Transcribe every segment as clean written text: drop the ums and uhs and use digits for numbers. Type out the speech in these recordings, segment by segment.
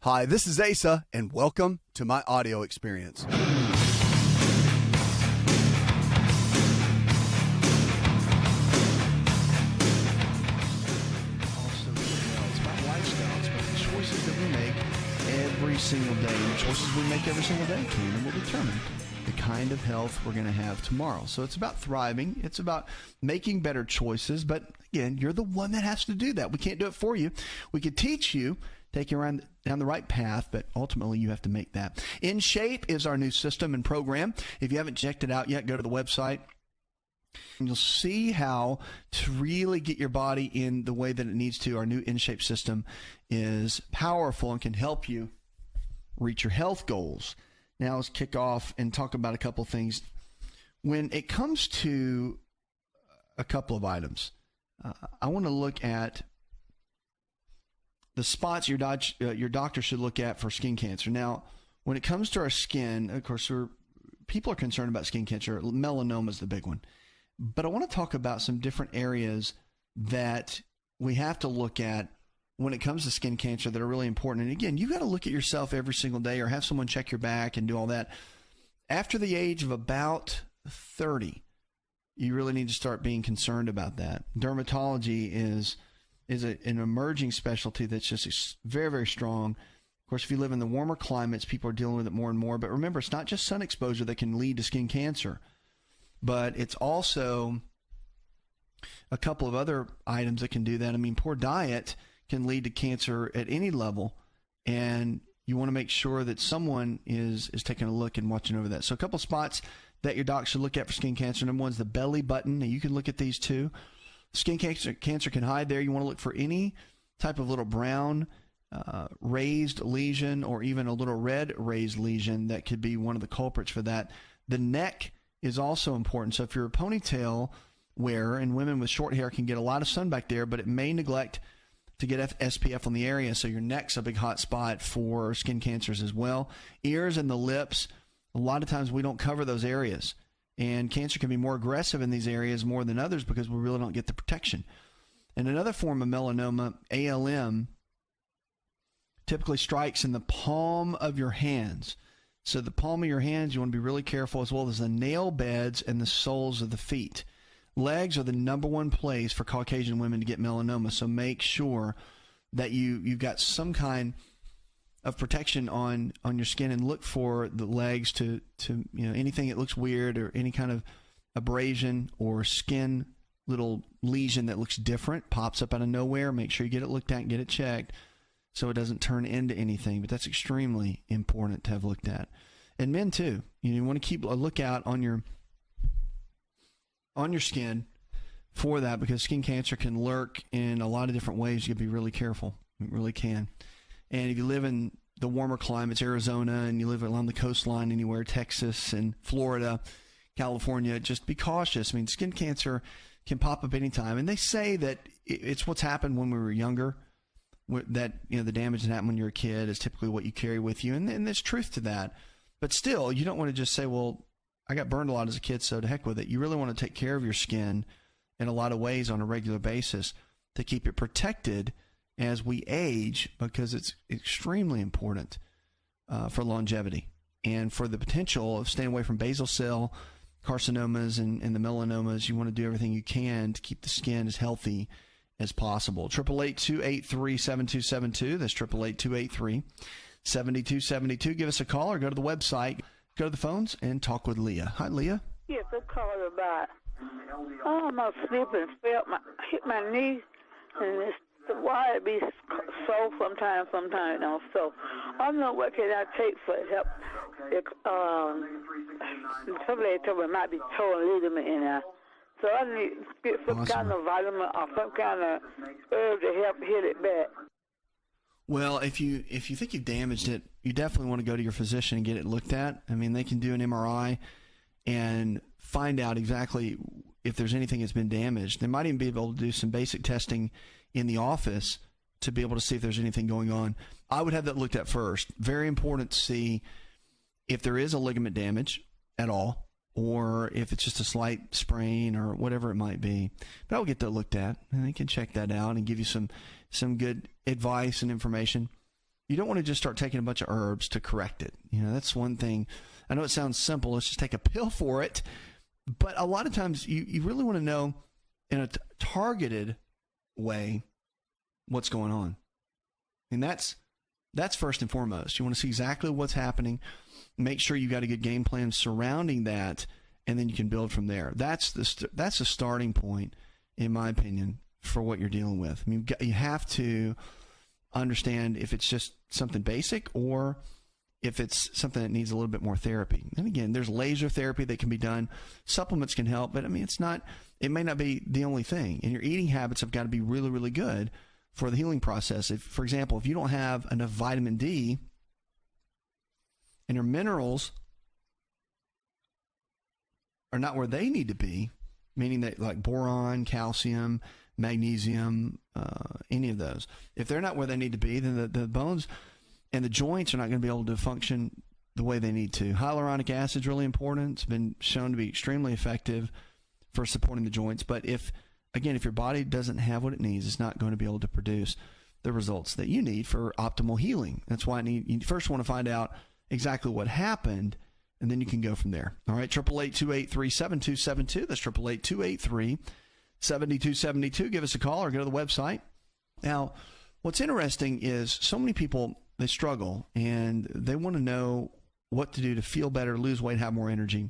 Hi, this is Asa, and welcome to my audio experience. Also, it's about lifestyle. It's about the choices that we make every single day. And the choices we make every single day can and will determine the kind of health we're going to have tomorrow. So it's about thriving. It's about making better choices. But again, you're the one that has to do that. We can't do it for you. We could teach you, take you around down the right path, but ultimately you have to make that. In Shape is our new system and program. If you haven't checked it out yet, go to the website and you'll see how to really get your body in the way that it needs to. Our new In Shape system is powerful and can help you reach your health goals. Now let's kick off and talk about a couple things. When it comes to a couple of items, I want to look at the spots your doctor should look at for skin cancer. Now, when it comes to our skin, of course, people are concerned about skin cancer. Melanoma is the big one. But I want to talk about some different areas that we have to look at when it comes to skin cancer that are really important. And again, you've got to look at yourself every single day or have someone check your back and do all that. After the age of about 30, you really need to start being concerned about that. Dermatology is an emerging specialty that's just very, very strong. Of course, if you live in the warmer climates, people are dealing with it more and more. But remember, it's not just sun exposure that can lead to skin cancer, but it's also a couple of other items that can do that. I mean, poor diet can lead to cancer at any level, and you want to make sure that someone is taking a look and watching over that. So a couple spots that your doc should look at for skin cancer. Number one is the belly button, and you can look at these too. Skin cancer can hide there. You want to look for any type of little brown raised lesion or even a little red raised lesion that could be one of the culprits for that. The neck is also important. So if you're a ponytail wearer, and women with short hair can get a lot of sun back there, but it may neglect to get SPF on the area, so your neck's a big hot spot for skin cancers as well. Ears and the lips, a lot of times we don't cover those areas. And cancer can be more aggressive in these areas more than others because we really don't get the protection. And another form of melanoma, ALM, typically strikes in the palm of your hands. So the palm of your hands, you want to be really careful, as well as the nail beds and the soles of the feet. Legs are the number one place for Caucasian women to get melanoma. So make sure that you've got some kind of protection on your skin, and look for the legs to anything that looks weird or any kind of abrasion or skin little lesion that looks different, pops up out of nowhere. Make sure you get it looked at and get it checked so it doesn't turn into anything. But that's extremely important to have looked at. And men too. You want to keep a lookout on your skin for that, because skin cancer can lurk in a lot of different ways. You got to be really careful. It really can. And if you live in the warmer climates, Arizona, and you live along the coastline anywhere, Texas and Florida, California, just be cautious. I mean, skin cancer can pop up anytime. And they say that it's what's happened when we were younger, that the damage that happened when you're a kid is typically what you carry with you. And there's truth to that. But still, you don't want to just say, well, I got burned a lot as a kid, so to heck with it. You really want to take care of your skin in a lot of ways on a regular basis to keep it protected as we age, because it's extremely important for longevity and for the potential of staying away from basal cell carcinomas and the melanomas. You want to do everything you can to keep the skin as healthy as possible. 888-283-7272. That's 888-283-7272. Give us a call or go to the website, go to the phones, and talk with Leah. Hi, Leah. Yes, I'm calling about, I'm sleeping, hit my knee, and it's the wire be sore sometimes, So I don't know what can I take for help. Somebody told me it might be torn ligament in there. So I need to get some kind of vitamin or some kind of herb to help heal it back. Well, if you think you've damaged it, you definitely want to go to your physician and get it looked at. I mean, they can do an MRI and find out exactly if there's anything that's been damaged. They might even be able to do some basic testing in the office to be able to see if there's anything going on. I would have that looked at first. Very important to see if there is a ligament damage at all, or if it's just a slight sprain or whatever it might be. But I will get that looked at, and they can check that out and give you some good advice and information. You don't want to just start taking a bunch of herbs to correct it. That's one thing. I know it sounds simple. Let's just take a pill for it. But a lot of times you really want to know in a targeted way what's going on. And that's first and foremost. You want to see exactly what's happening. Make sure you got a good game plan surrounding that, and then you can build from there. That's the starting point, in my opinion, for what you're dealing with. I mean, you have to understand if it's just something basic or if it's something that needs a little bit more therapy. And again, there's laser therapy that can be done. Supplements can help, but I mean, it may not be the only thing. And your eating habits have got to be really, really good for the healing process. If, for example, if you don't have enough vitamin D and your minerals are not where they need to be, meaning that like boron, calcium, magnesium, any of those, if they're not where they need to be, then the bones and the joints are not going to be able to function the way they need to. Hyaluronic acid is really important. It's been shown to be extremely effective for supporting the joints. But if your body doesn't have what it needs, it's not going to be able to produce the results that you need for optimal healing. That's why you first want to find out exactly what happened, and then you can go from there. All right, 888-283-7272. That's 888-283-7272. Give us a call or go to the website. Now, what's interesting is so many people, they struggle, and they want to know what to do to feel better, lose weight, have more energy.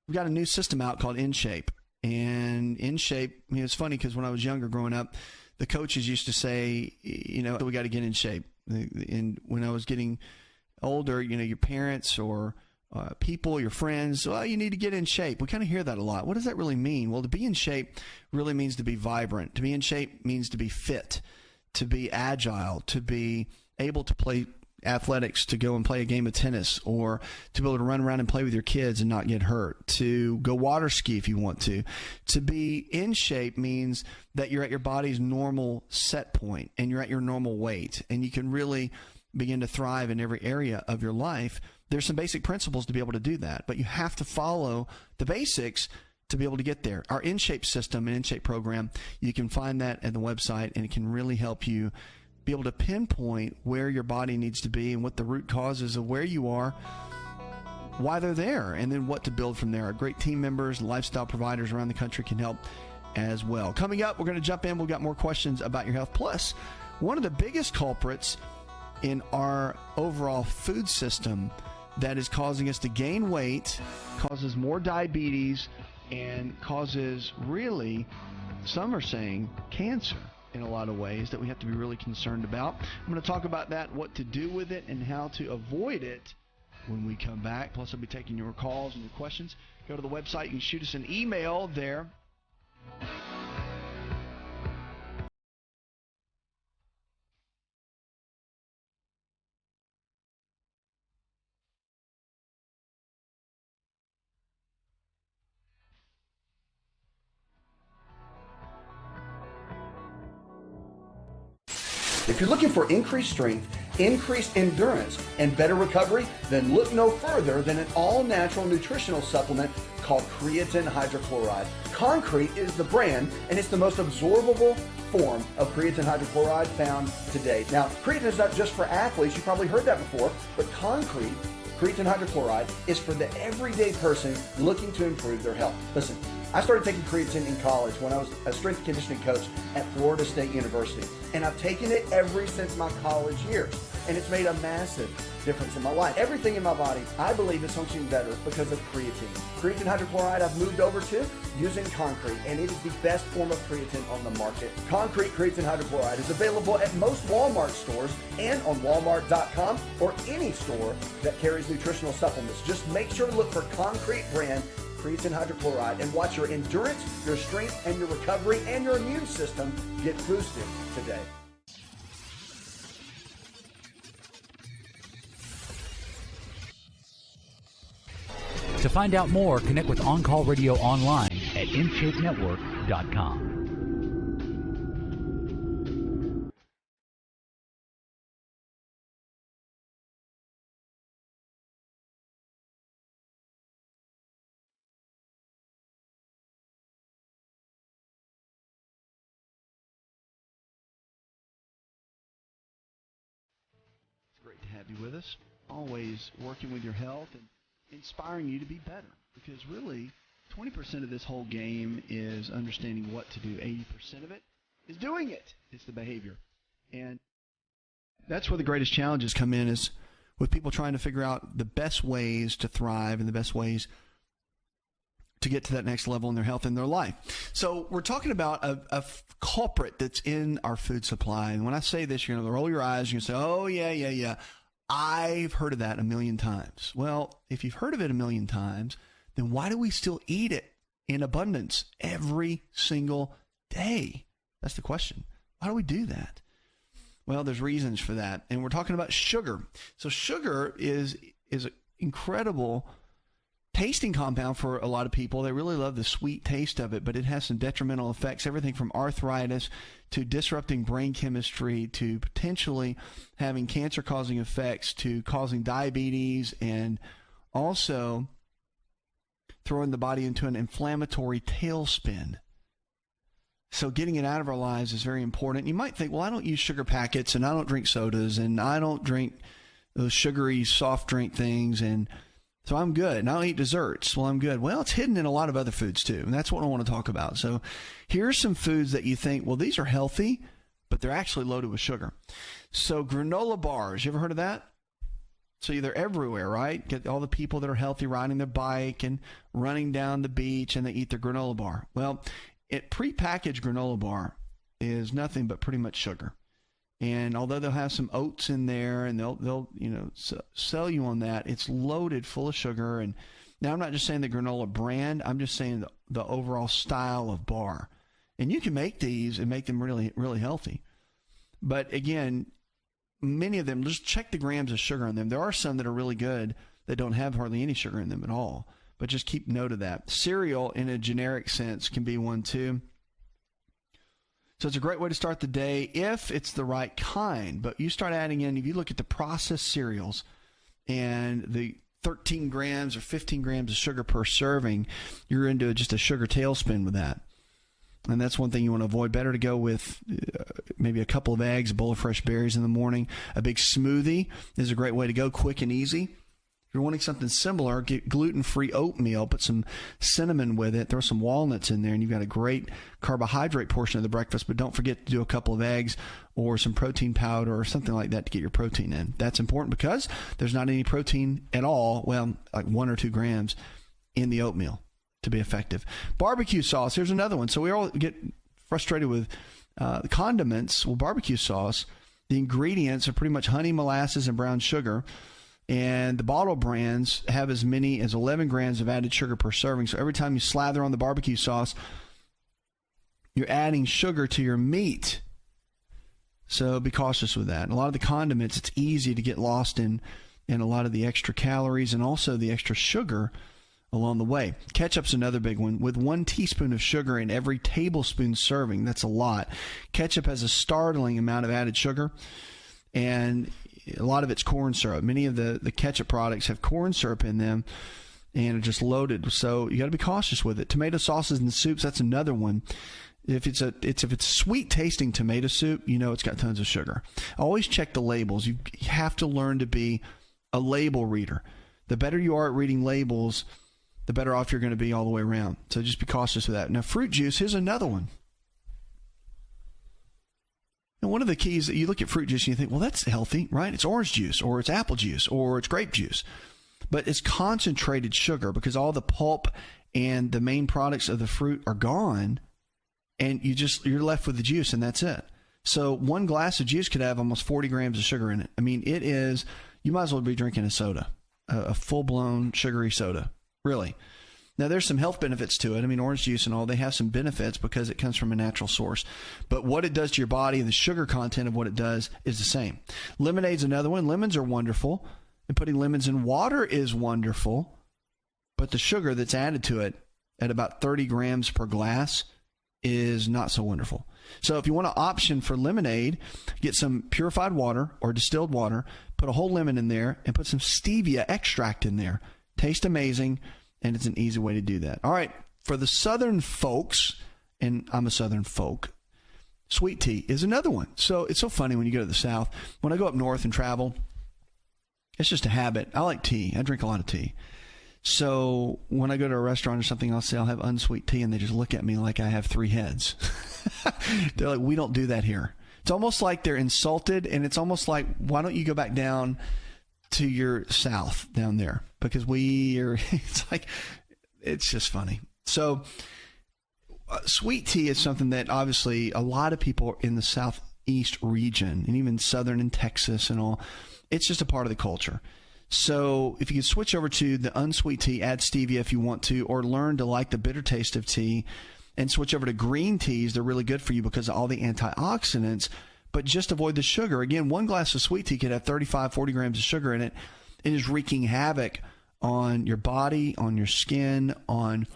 We've got a new system out called InShape. And InShape, it's funny because when I was younger growing up, the coaches used to say, we got to get in shape. And when I was getting older, your parents or people, your friends, well, you need to get in shape. We kind of hear that a lot. What does that really mean? Well, to be in shape really means to be vibrant. To be in shape means to be fit, to be agile, to be able to play athletics, to go and play a game of tennis, or to be able to run around and play with your kids and not get hurt, to go water ski if you want to. To be in shape means that you're at your body's normal set point and you're at your normal weight, and you can really begin to thrive in every area of your life. There's some basic principles to be able to do that, but you have to follow the basics to be able to get there. Our InShape system and InShape program, you can find that at the website, and it can really help you be able to pinpoint where your body needs to be and what the root causes of where you are, why they're there, and then what to build from there. Our great team members, lifestyle providers around the country can help as well. Coming up, we're going to jump in. We've got more questions about your health. Plus, one of the biggest culprits in our overall food system that is causing us to gain weight, causes more diabetes, and causes, really, some are saying, cancer in a lot of ways that we have to be really concerned about. I'm going to talk about that, what to do with it, and how to avoid it when we come back. Plus, I'll be taking your calls and your questions. Go to the website. You can shoot us an email there. If you're looking for increased strength, increased endurance, and better recovery, then look no further than an all-natural nutritional supplement called creatine hydrochloride. Concrete is the brand, and it's the most absorbable form of creatine hydrochloride found today. Now, creatine is not just for athletes. You probably heard that before, but creatine hydrochloride is for the everyday person looking to improve their health. Listen, I started taking creatine in college when I was a strength and conditioning coach at Florida State University. And I've taken it ever since my college years. And it's made a massive difference in my life. Everything in my body, I believe, is functioning better because of creatine. Creatine hydrochloride I've moved over to using Concrete, and it is the best form of creatine on the market. Concrete creatine hydrochloride is available at most Walmart stores and on Walmart.com or any store that carries nutritional supplements. Just make sure to look for Concrete brand creatine hydrochloride and watch your endurance, your strength, and your recovery and your immune system get boosted today. To find out more, connect with On Call Radio online at InShapeNetwork.com. to have you with us, always working with your health and inspiring you to be better. Because really, 20% of this whole game is understanding what to do. 80% of it is doing it. It's the behavior. And that's where the greatest challenges come in, is with people trying to figure out the best ways to thrive and the best ways to get to that next level in their health and their life. So we're talking about a culprit that's in our food supply. And when I say this, you're going to roll your eyes. You're going to say, oh, yeah. I've heard of that a million times. Well, if you've heard of it a million times, then why do we still eat it in abundance every single day? That's the question. Why do we do that? Well, there's reasons for that. And we're talking about sugar. So sugar is an incredible tasting compound for a lot of people. They really love the sweet taste of it, but it has some detrimental effects, everything from arthritis to disrupting brain chemistry to potentially having cancer-causing effects to causing diabetes, and also throwing the body into an inflammatory tailspin. So getting it out of our lives is very important. You might think, well, I don't use sugar packets, and I don't drink sodas, and I don't drink those sugary soft drink things, and so I'm good. And I don't eat desserts. Well, I'm good. Well, it's hidden in a lot of other foods too, and that's what I want to talk about. So here's some foods that you think, well, these are healthy, but they're actually loaded with sugar. So granola bars, you ever heard of that? So they're everywhere, right? Get all the people that are healthy riding their bike and running down the beach, and they eat their granola bar. Well, prepackaged granola bar is nothing but pretty much sugar. And although they'll have some oats in there, and they'll sell you on that, it's loaded full of sugar. And now I'm not just saying the granola brand, I'm just saying the overall style of bar. And you can make these and make them really, really healthy. But again, many of them, just check the grams of sugar on them. There are some that are really good that don't have hardly any sugar in them at all. But just keep note of that. Cereal, in a generic sense, can be one too. So it's a great way to start the day if it's the right kind. But you start adding in, if you look at the processed cereals and the 13 grams or 15 grams of sugar per serving, you're into just a sugar tailspin with that. And that's one thing you want to avoid. Better to go with maybe a couple of eggs, a bowl of fresh berries in the morning. A big smoothie is a great way to go, quick and easy. If you're wanting something similar, get gluten-free oatmeal, put some cinnamon with it, throw some walnuts in there, and you've got a great carbohydrate portion of the breakfast. But don't forget to do a couple of eggs or some protein powder or something like that to get your protein in. That's important because there's not any protein at all, well, like 1 or 2 grams in the oatmeal to be effective. Barbecue sauce, here's another one. So we all get frustrated with condiments. Well, barbecue sauce, the ingredients are pretty much honey, molasses, and brown sugar. And the bottle brands have as many as 11 grams of added sugar per serving. So every time you slather on the barbecue sauce, you're adding sugar to your meat. So be cautious with that. And a lot of the condiments, it's easy to get lost in a lot of the extra calories and also the extra sugar along the way. Ketchup's another big one. With 1 teaspoon of sugar in every tablespoon serving, that's a lot. Ketchup has a startling amount of added sugar, and a lot of it's corn syrup. Many of the ketchup products have corn syrup in them and are just loaded. So you got to be cautious with it. Tomato sauces and soups, that's another one. If it's sweet tasting tomato soup, you know it's got tons of sugar. Always check the labels. You have to learn to be a label reader. The better you are at reading labels, the better off you're going to be all the way around. So just be cautious with that. Now, fruit juice, here's another one. And one of the keys that you look at fruit juice and you think, well, that's healthy, right? It's orange juice, or it's apple juice, or it's grape juice. But it's concentrated sugar because all the pulp and the main products of the fruit are gone, and you're left with the juice, and that's it. So 1 glass of juice could have almost 40 grams of sugar in it. I mean, you might as well be drinking a soda, a full-blown sugary soda, really. Now, there's some health benefits to it. I mean, orange juice and all, they have some benefits because it comes from a natural source. But what it does to your body and the sugar content of what it does is the same. Lemonade's another one. Lemons are wonderful, and putting lemons in water is wonderful. But the sugar that's added to it at about 30 grams per glass is not so wonderful. So if you want an option for lemonade, get some purified water or distilled water, put a whole lemon in there, and put some stevia extract in there. Tastes amazing. And it's an easy way to do that. All right, for the Southern folks, and I'm a Southern folk, sweet tea is another one. So it's so funny when you go to the South. When I go up north and travel, It's just a habit. I like tea. I drink a lot of tea. So when I go to a restaurant or something, I'll say I'll have unsweet tea, and they just look at me like I have 3 heads. They're like, we don't do that here. It's almost like they're insulted, and it's almost like, why don't you go back down to your south down there? Because it's like, it's just funny. So sweet tea is something that obviously a lot of people in the southeast region, and even southern in Texas and all, it's just a part of the culture. So if you can switch over to the unsweet tea, add stevia if you want to, or learn to like the bitter taste of tea and switch over to green teas. They're really good for you because of all the antioxidants, but just avoid the sugar. Again, 1 glass of sweet tea could have 35, 40 grams of sugar in it. It is wreaking havoc on your body, on your skin, on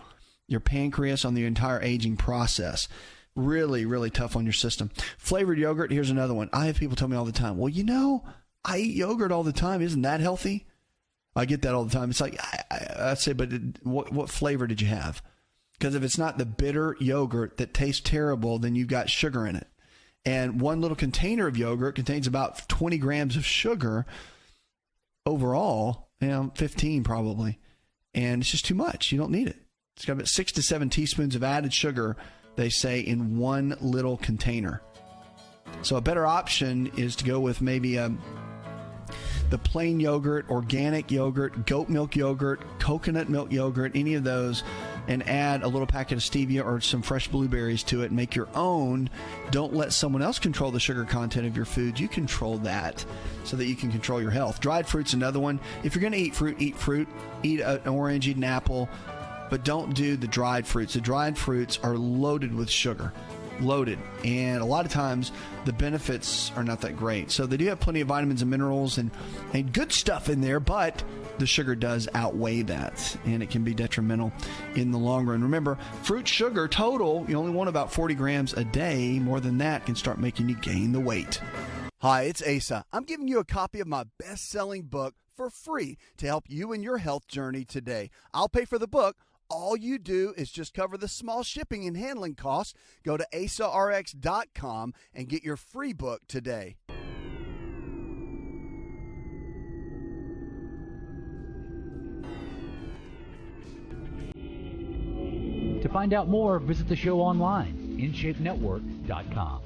your pancreas, on the entire aging process. Really, really tough on your system. Flavored yogurt, here's another one. I have people tell me all the time, well, I eat yogurt all the time. Isn't that healthy? I get that all the time. It's like, I say, but what flavor did you have? Because if it's not the bitter yogurt that tastes terrible, then you've got sugar in it. And 1 little container of yogurt contains about 20 grams of sugar overall, 15 probably. And it's just too much. You don't need it. It's got about 6 to 7 teaspoons of added sugar, they say, in 1 little container. So a better option is to go with maybe the plain yogurt, organic yogurt, goat milk yogurt, coconut milk yogurt, any of those, and add a little packet of stevia or some fresh blueberries to it. Make your own. Don't let someone else control the sugar content of your food. You control that so that you can control your health. Dried fruit's another one. If you're going to eat fruit, eat fruit. Eat an orange, eat an apple, but don't do the dried fruits. The dried fruits are loaded with sugar. Loaded, and a lot of times the benefits are not that great. So they do have plenty of vitamins and minerals and good stuff in there, but the sugar does outweigh that, and it can be detrimental in the long run. Remember, fruit sugar total, you only want about 40 grams a day. More than that can start making you gain the weight. Hi, it's Asa. I'm giving you a copy of my best-selling book for free to help you in your health journey today. I'll pay for the book. All you do is just cover the small shipping and handling costs. Go to AsaRx.com and get your free book today. To find out more, visit the show online, InShapeNetwork.com.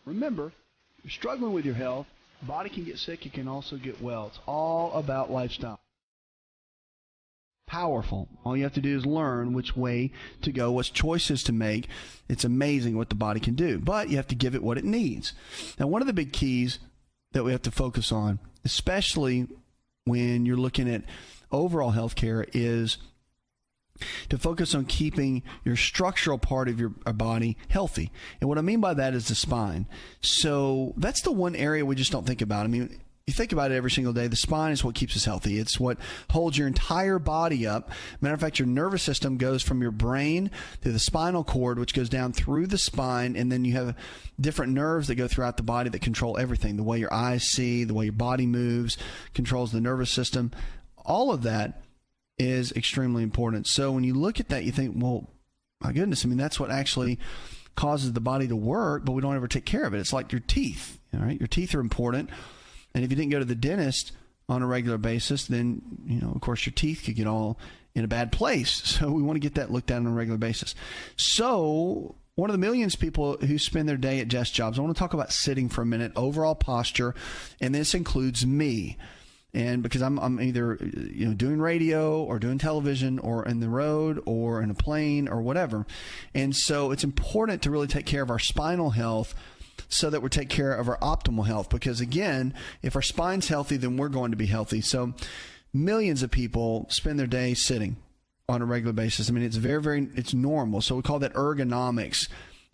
Remember, if you're struggling with your health, body can get sick, you can also get well. It's all about lifestyle. Powerful. All you have to do is learn which way to go, what choices to make. It's amazing what the body can do, but you have to give it what it needs. Now, one of the big keys that we have to focus on, especially when you're looking at overall health care, is to focus on keeping your structural part of your body healthy. And what I mean by that is the spine. So that's the one area we just don't think about. I mean, you think about it every single day. The spine is what keeps us healthy. It's what holds your entire body up. Matter of fact, your nervous system goes from your brain to the spinal cord, which goes down through the spine. And then you have different nerves that go throughout the body that control everything. The way your eyes see, the way your body moves, controls the nervous system. All of that is extremely important. So when you look at that, you think, well, my goodness, I mean, that's what actually causes the body to work, but we don't ever take care of it. It's like your teeth, all right? Your teeth are important. And if you didn't go to the dentist on a regular basis, then, of course, your teeth could get all in a bad place. So we want to get that looked at on a regular basis. So one of the millions of people who spend their day at desk jobs, I want to talk about sitting for a minute, overall posture, and this includes me. And because I'm either doing radio or doing television or in the road or in a plane or whatever. And so it's important to really take care of our spinal health so that we take care of our optimal health. Because again, if our spine's healthy, then we're going to be healthy. So millions of people spend their day sitting on a regular basis. I mean, it's it's normal. So we call that ergonomics.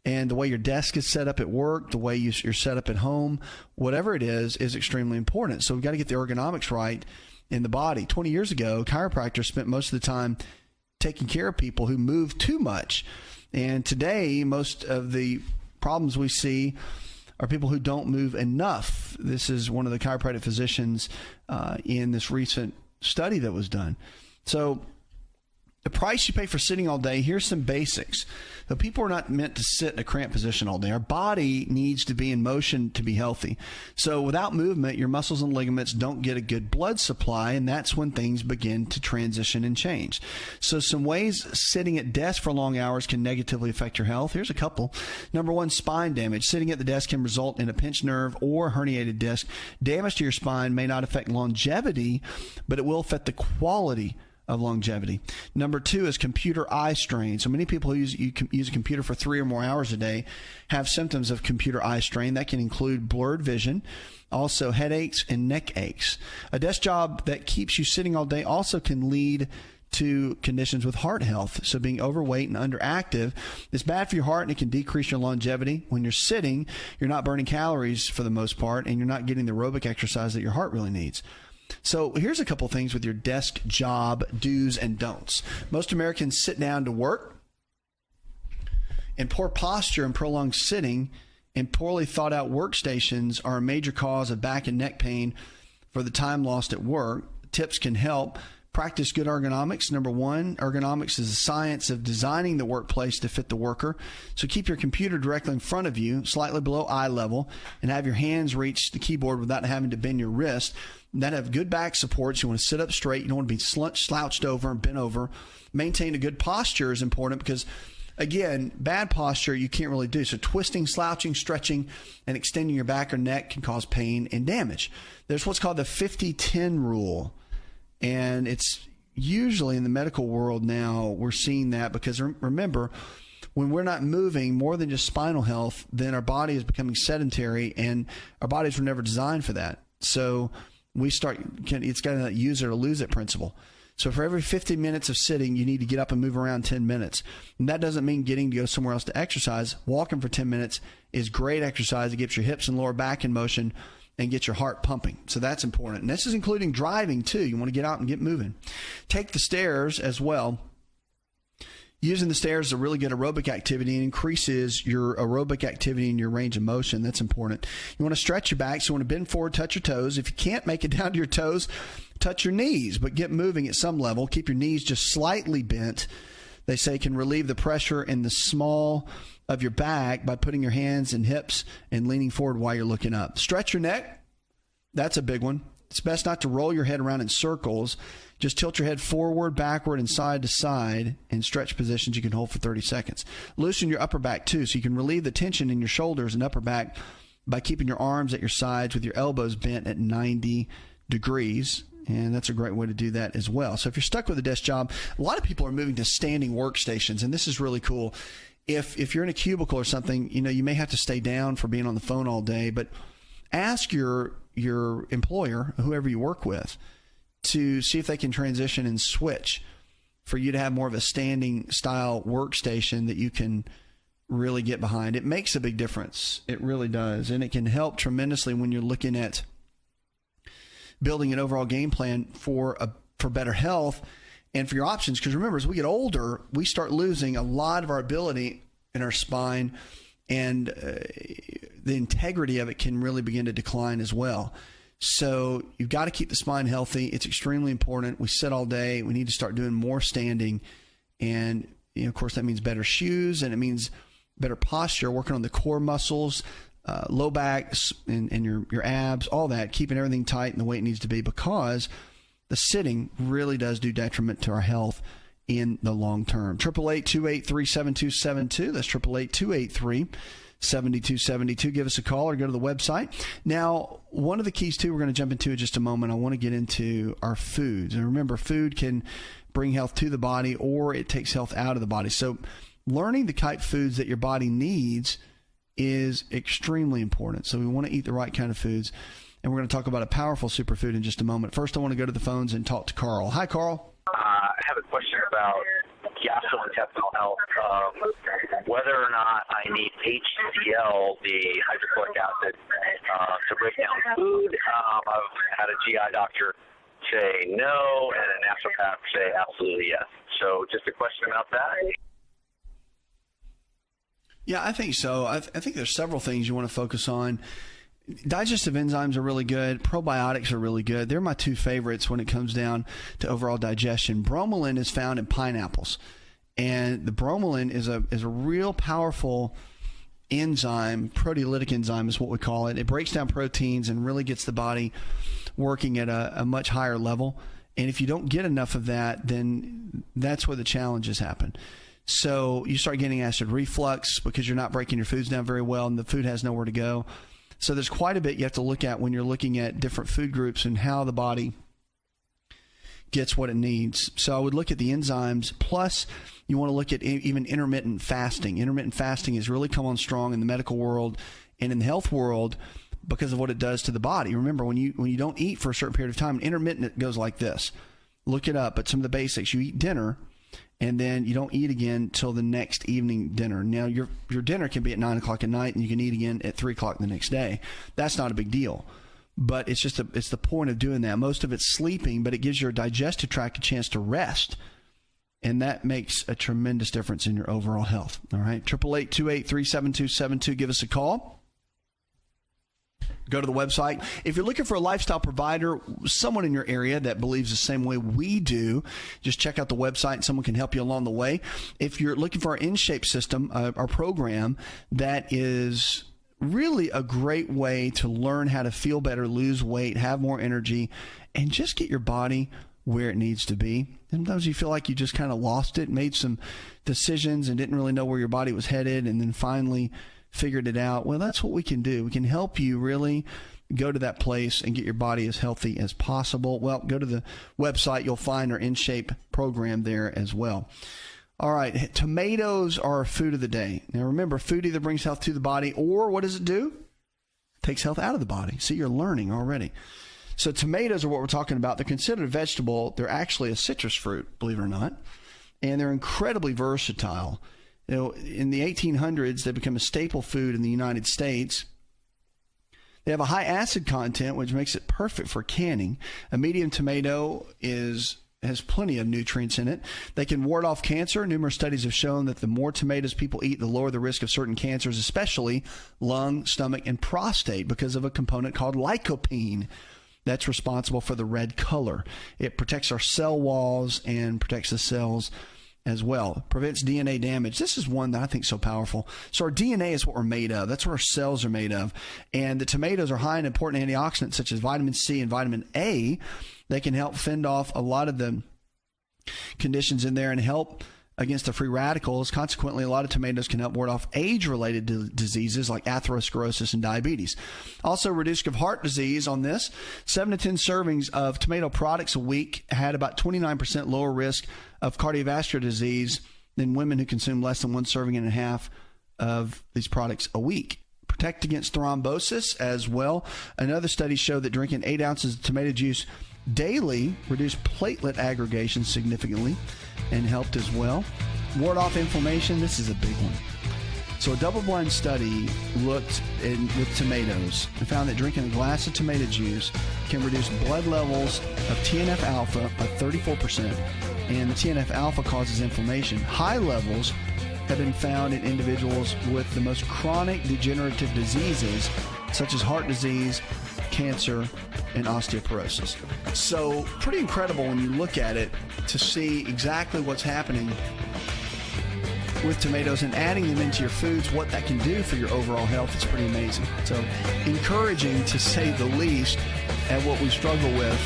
And the way your desk is set up at work, the way you're set up at home, whatever it is extremely important. So we've got to get the ergonomics right in the body. 20 years ago, chiropractors spent most of the time taking care of people who moved too much. And today, most of the problems we see are people who don't move enough. This is one of the chiropractic physicians in this recent study that was done. So the price you pay for sitting all day, here's some basics. So people are not meant to sit in a cramped position all day. Our body needs to be in motion to be healthy. So without movement, your muscles and ligaments don't get a good blood supply, and that's when things begin to transition and change. So some ways sitting at desk for long hours can negatively affect your health. Here's a couple. Number one, spine damage. Sitting at the desk can result in a pinched nerve or herniated disc. Damage to your spine may not affect longevity, but it will affect the quality of longevity. Number two is computer eye strain. So many people who use a computer for 3 or more hours a day have symptoms of computer eye strain. That can include blurred vision, also headaches and neck aches. A desk job that keeps you sitting all day also can lead to conditions with heart health. So being overweight and underactive is bad for your heart, and it can decrease your longevity. When you're sitting, you're not burning calories for the most part, and you're not getting the aerobic exercise that your heart really needs. So here's a couple things with your desk job do's and don'ts. Most Americans sit down to work, and poor posture and prolonged sitting and poorly thought out workstations are a major cause of back and neck pain for the time lost at work. Tips can help. Practice good ergonomics. Number one, ergonomics is the science of designing the workplace to fit the worker. So keep your computer directly in front of you, slightly below eye level, and have your hands reach the keyboard without having to bend your wrist. Then have good back supports. You want to sit up straight. You don't want to be slouched over and bent over. Maintain a good posture is important because, again, bad posture you can't really do. So twisting, slouching, stretching, and extending your back or neck can cause pain and damage. There's what's called the 50-10 rule. And it's usually in the medical world now we're seeing that because, remember, when we're not moving more than just spinal health, then our body is becoming sedentary, and our bodies were never designed for that. So it's got that use it or lose it principle. So for every 50 minutes of sitting, you need to get up and move around 10 minutes. And that doesn't mean getting to go somewhere else to exercise. Walking for 10 minutes is great exercise. It gets your hips and lower back in motion and get your heart pumping. So that's important. And this is including driving too. You want to get out and get moving. Take the stairs as well. Using the stairs is a really good aerobic activity and increases your aerobic activity and your range of motion. That's important. You want to stretch your back, so you want to bend forward, touch your toes. If you can't make it down to your toes, touch your knees, but get moving at some level. Keep your knees just slightly bent. They say can relieve the pressure in the small of your back by putting your hands and hips and leaning forward while you're looking up. Stretch your neck. That's a big one. It's best not to roll your head around in circles. Just tilt your head forward, backward, and side to side in stretch positions you can hold for 30 seconds. Loosen your upper back too, so you can relieve the tension in your shoulders and upper back by keeping your arms at your sides with your elbows bent at 90 degrees. And that's a great way to do that as well. So if you're stuck with a desk job, a lot of people are moving to standing workstations, and this is really cool. If you're in a cubicle or something, you may have to stay down for being on the phone all day, but ask your employer, whoever you work with, to see if they can transition and switch for you to have more of a standing style workstation that you can really get behind. It makes a big difference. It really does. And it can help tremendously when you're looking at building an overall game plan for better health and for your options. Because remember, as we get older, we start losing a lot of our ability in our spine, and the integrity of it can really begin to decline as well. So you've got to keep the spine healthy. It's extremely important. We sit all day. We need to start doing more standing. And, of course, that means better shoes, and it means better posture, working on the core muscles, low back and your abs, all that, keeping everything tight and the way it needs to be, because the sitting really does do detriment to our health in the long term. 888-283-7272. That's 888-283-7272. Give us a call or go to the website. Now, one of the keys, too, we're going to jump into in just a moment. I want to get into our foods. And remember, food can bring health to the body, or it takes health out of the body. So learning the type of foods that your body needs is extremely important. So we want to eat the right kind of foods. And we're going to talk about a powerful superfood in just a moment. First, I want to go to the phones and talk to Carl. Hi, Carl. I have a question about gastrointestinal health, whether or not I need HCl, the hydrochloric acid, to break down food. I've had a GI doctor say no, and a naturopath say absolutely yes. So just a question about that. Yeah, I think so. I think there's several things you want to focus on. Digestive enzymes are really good. Probiotics are really good. They're my two favorites when it comes down to overall digestion. Bromelain is found in pineapples, and the bromelain is a real powerful enzyme. Proteolytic enzyme is what we call it. It breaks down proteins and really gets the body working at a much higher level. And if you don't get enough of that, then that's where the challenges happen. So you start getting acid reflux because you're not breaking your foods down very well, and the food has nowhere to go. So there's quite a bit you have to look at when you're looking at different food groups and how the body gets what it needs. So I would look at the enzymes, plus you want to look at even intermittent fasting. Intermittent fasting has really come on strong in the medical world and in the health world because of what it does to the body. Remember, when you don't eat for a certain period of time, intermittent, it goes like this. Look it up, but some of the basics. You eat dinner, and then you don't eat again till the next evening dinner. Now, your dinner can be at 9 o'clock at night, and you can eat again at 3 o'clock the next day. That's not a big deal. But it's just it's the point of doing that. Most of it's sleeping, but it gives your digestive tract a chance to rest. And that makes a tremendous difference in your overall health. All right. 888-283-7272. Give us a call. Go to the website. If you're looking for a lifestyle provider, someone in your area that believes the same way we do, just check out the website and someone can help you along the way. If you're looking for our InShape system, our program, that is really a great way to learn how to feel better, lose weight, have more energy, and just get your body where it needs to be. Sometimes you feel like you just kind of lost it, made some decisions and didn't really know where your body was headed, and then finally figured it out. Well, that's what we can do. We can help you really go to that place and get your body as healthy as possible. Well, go to the website. You'll find our InShape program there as well. All right. Tomatoes are a food of the day. Now, remember, food either brings health to the body or what does it do? It takes health out of the body. See, you're learning already. So tomatoes are what we're talking about. They're considered a vegetable. They're actually a citrus fruit, believe it or not. And they're incredibly versatile. You know, in the 1800s, they become a staple food in the United States. They have a high acid content, which makes it perfect for canning. A medium tomato has plenty of nutrients in it. They can ward off cancer. Numerous studies have shown that the more tomatoes people eat, the lower the risk of certain cancers, especially lung, stomach, and prostate, because of a component called lycopene that's responsible for the red color. It protects our cell walls and protects the cells as well. Prevents DNA damage. This is one that I think is so powerful. So our DNA is what we're made of. That's what our cells are made of. And the tomatoes are high in important antioxidants such as vitamin C and vitamin A. They can help fend off a lot of the conditions in there and help against the free radicals. Consequently, a lot of tomatoes can help ward off age-related diseases like atherosclerosis and diabetes. Also, reduce of heart disease on this. 7 to 10 servings of tomato products a week had about 29% lower risk of cardiovascular disease than women who consume less than 1 serving and a half of these products a week. Protect against thrombosis as well. Another study showed that drinking 8 ounces of tomato juice daily reduced platelet aggregation significantly and helped as well. Ward off inflammation. This is a big one. So a double-blind study looked with tomatoes and found that drinking a glass of tomato juice can reduce blood levels of TNF-alpha by 34%, and the TNF-alpha causes inflammation. High levels have been found in individuals with the most chronic degenerative diseases, such as heart disease, cancer, and osteoporosis. So pretty incredible when you look at it to see exactly what's happening with tomatoes and adding them into your foods, what that can do for your overall health. It's pretty amazing. So encouraging, to say the least, at what we struggle with,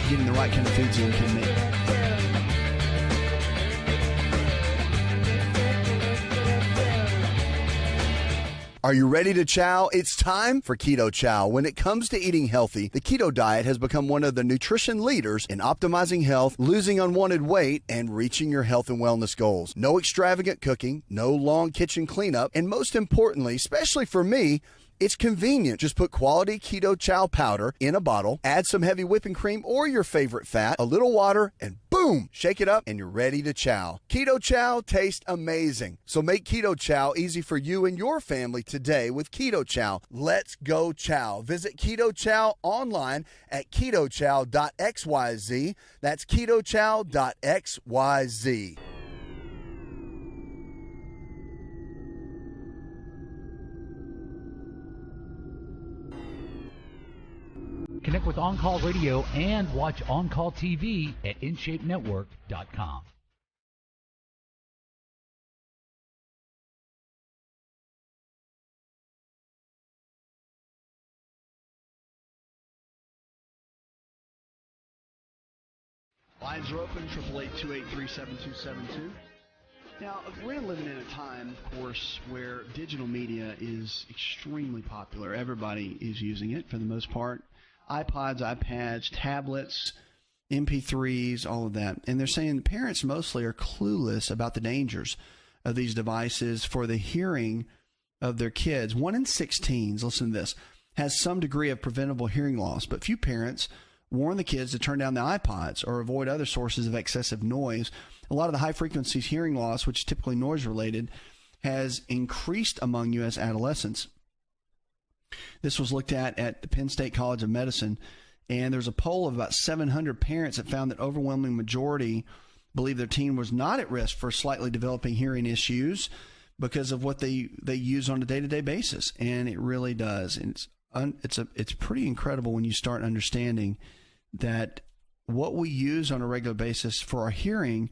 getting the right kind of foods in can make. Are you ready to chow? It's time for Keto Chow. When it comes to eating healthy, the keto diet has become one of the nutrition leaders in optimizing health, losing unwanted weight, and reaching your health and wellness goals. No extravagant cooking, no long kitchen cleanup, and most importantly, especially for me, it's convenient. Just put quality Keto Chow powder in a bottle, add some heavy whipping cream or your favorite fat, a little water, and boom, shake it up and you're ready to chow. Keto Chow tastes amazing. So make Keto Chow easy for you and your family today with Keto Chow. Let's go chow. Visit Keto Chow online at ketochow.xyz. That's ketochow.xyz. Connect with On Call Radio and watch On Call TV at InShapeNetwork.com. Lines are open, 888-283-7272. Now, we're living in a time, of course, where digital media is extremely popular. Everybody is using it for the most part. iPods, iPads, tablets, MP3s, all of that. And they're saying parents mostly are clueless about the dangers of these devices for the hearing of their kids. 1 in 6 teens, listen to this, has some degree of preventable hearing loss, but few parents warn the kids to turn down the iPods or avoid other sources of excessive noise. A lot of the high-frequency hearing loss, which is typically noise-related, has increased among U.S. adolescents. This was looked at the Penn State College of Medicine, and there's a poll of about 700 parents that found that overwhelming majority believe their teen was not at risk for slightly developing hearing issues because of what they use on a day-to-day basis, and it really does. And it's pretty incredible when you start understanding that what we use on a regular basis for our hearing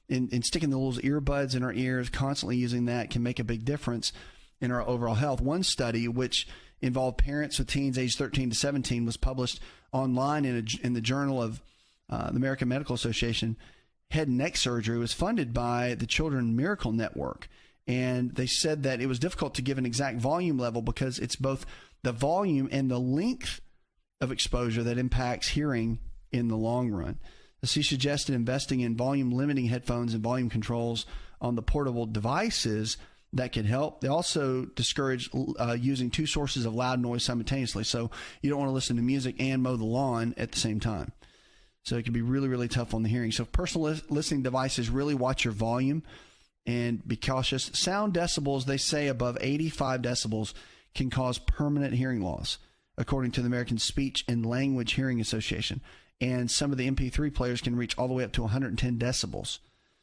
and sticking the little earbuds in our ears, constantly using that, can make a big difference in our overall health. One study, which involved parents with teens aged 13 to 17, was published online in the Journal of the American Medical Association. Head and neck surgery was funded by the Children Miracle Network. And they said that it was difficult to give an exact volume level because it's both the volume and the length of exposure that impacts hearing in the long run. She suggested investing in volume limiting headphones and volume controls on the portable devices that could help. They also discourage using 2 sources of loud noise simultaneously. So you don't want to listen to music and mow the lawn at the same time. So it can be really, really tough on the hearing. So personal listening devices, really watch your volume and be cautious. Sound decibels, they say above 85 decibels, can cause permanent hearing loss, according to the American Speech and Language Hearing Association. And some of the MP3 players can reach all the way up to 110 decibels.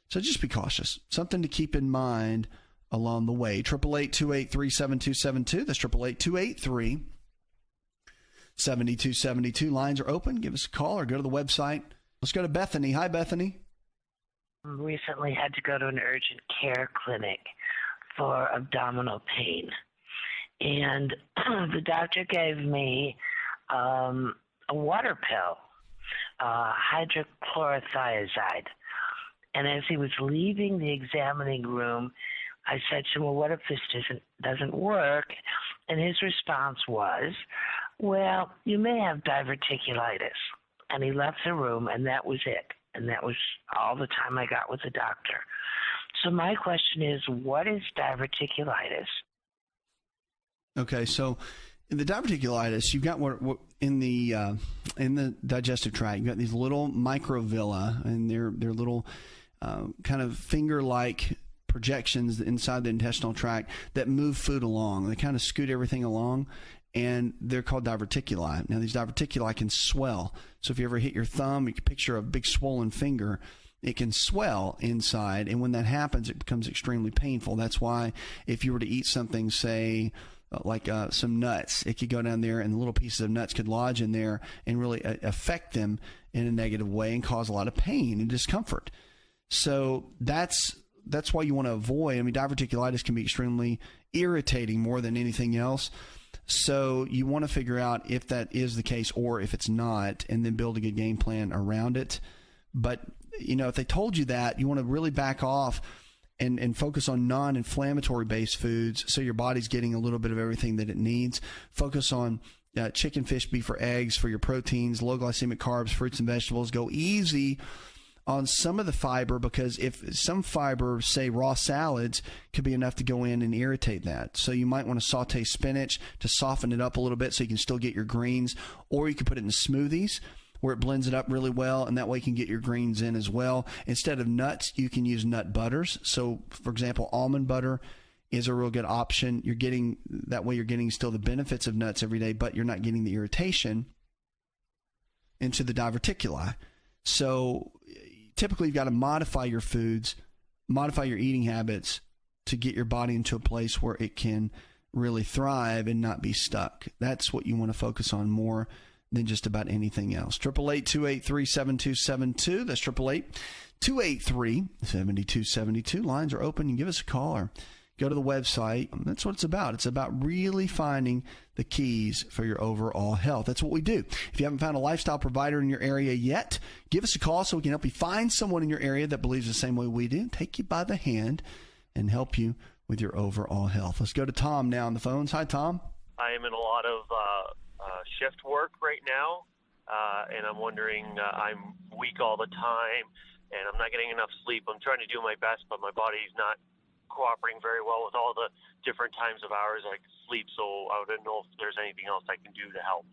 So just be cautious. Something to keep in mind along the way. 888-283-7272. That's 888-283-7272. Lines are open. Give us a call or go to the website. Let's go to Bethany. Hi, Bethany. Recently had to go to an urgent care clinic for abdominal pain. And the doctor gave me a water pill, hydrochlorothiazide. And as he was leaving the examining room, I said to him, well, what if this doesn't work? And his response was, well, you may have diverticulitis. And he left the room, and that was it. And that was all the time I got with the doctor. So my question is, what is diverticulitis? Okay, so the diverticulitis, you've got what in the digestive tract, you've got these little microvilli, and they're little kind of finger-like projections inside the intestinal tract that move food along. They kind of scoot everything along, and they're called diverticuli. Now, these diverticuli can swell. So if you ever hit your thumb, you can picture a big swollen finger. It can swell inside, and when that happens, it becomes extremely painful. That's why if you were to eat something, say, like some nuts, it could go down there and the little pieces of nuts could lodge in there and really affect them in a negative way and cause a lot of pain and discomfort. So that's why you want to avoid. I mean, diverticulitis can be extremely irritating more than anything else. So you want to figure out if that is the case or if it's not, and then build a good game plan around it. But, you know, if they told you that, you want to really back off and focus on non-inflammatory based foods so your body's getting a little bit of everything that it needs. Focus on chicken, fish, beef, or eggs for your proteins, low glycemic carbs, fruits and vegetables. Go easy on some of the fiber, because if some fiber, say raw salads, could be enough to go in and irritate that. So you might want to saute spinach to soften it up a little bit so you can still get your greens, or you can put it in smoothies where it blends it up really well, and that way you can get your greens in as well. Instead of nuts, you can use nut butters. So, for example, almond butter is a real good option. You're getting still the benefits of nuts every day, but you're not getting the irritation into the diverticuli. So typically you've got to modify your foods, modify your eating habits to get your body into a place where it can really thrive and not be stuck. That's what you want to focus on more than just about anything else. 888-283-7272. That's 888-283-7272. Lines are open. You can give us a call or go to the website. That's what it's about. It's about really finding the keys for your overall health. That's what we do. If you haven't found a lifestyle provider in your area yet, give us a call so we can help you find someone in your area that believes the same way we do, take you by the hand, and help you with your overall health. Let's go to Tom now on the phones. Hi, Tom. I am in a lot of shift work right now, and I'm wondering, I'm weak all the time, and I'm not getting enough sleep. I'm trying to do my best, but my body's not cooperating very well with all the different times of hours I can sleep, so I don't know if there's anything else I can do to help.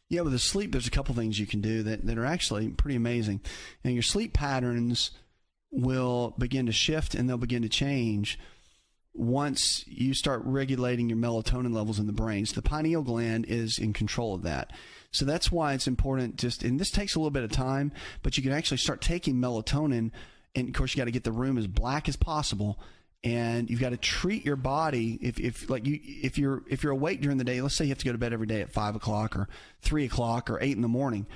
Yeah, with the sleep, there's a couple things you can do that are actually pretty amazing. And your sleep patterns will begin to shift and they'll begin to change once you start regulating your melatonin levels in the brain. So the pineal gland is in control of that. So that's why it's important and this takes a little bit of time, but you can actually start taking melatonin. And of course, you got to get the room as black as possible, and you've got to treat your body. If you're awake during the day, let's say you have to go to bed every day at 5 o'clock or 3 o'clock or 8 in the morning,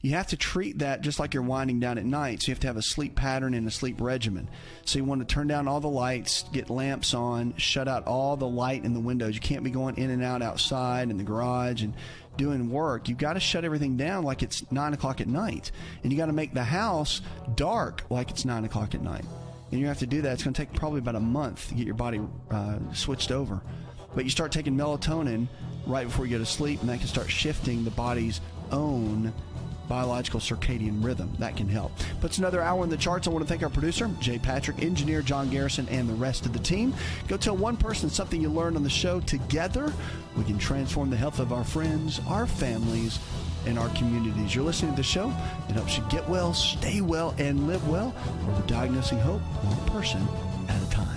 you have to treat that just like you're winding down at night. So you have to have a sleep pattern and a sleep regimen. So you want to turn down all the lights, get lamps on, shut out all the light in the windows. You can't be going in and out outside in the garage and doing work. You've got to shut everything down like it's 9 o'clock at night. And you got to make the house dark like it's 9 o'clock at night. And you have to do that. It's going to take probably about a month to get your body switched over. But you start taking melatonin right before you go to sleep, and that can start shifting the body's own biological circadian rhythm. That can help. Puts another hour in the charts. I want to thank our producer, Jay Patrick, engineer John Garrison, and the rest of the team. Go tell one person something you learned on the show. Together, we can transform the health of our friends, our families, and our communities. You're listening to the show. It helps you get well, stay well, and live well. We're diagnosing hope one person at a time.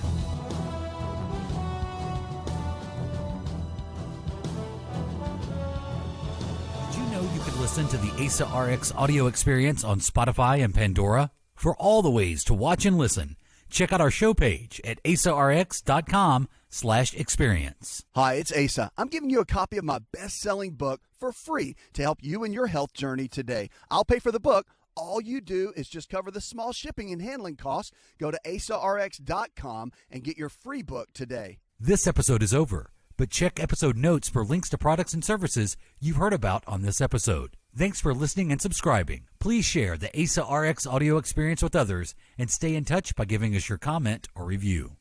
You can listen to the AsaRx audio experience on Spotify and Pandora. For all the ways to watch and listen, check out our show page at asarx.com/experience. Hi, it's Asa. I'm giving you a copy of my best-selling book for free to help you in your health journey today. I'll pay for the book. All you do is just cover the small shipping and handling costs. Go to asarx.com and get your free book today. This episode is over, but check episode notes for links to products and services you've heard about on this episode. Thanks for listening and subscribing. Please share the AsaRx audio experience with others and stay in touch by giving us your comment or review.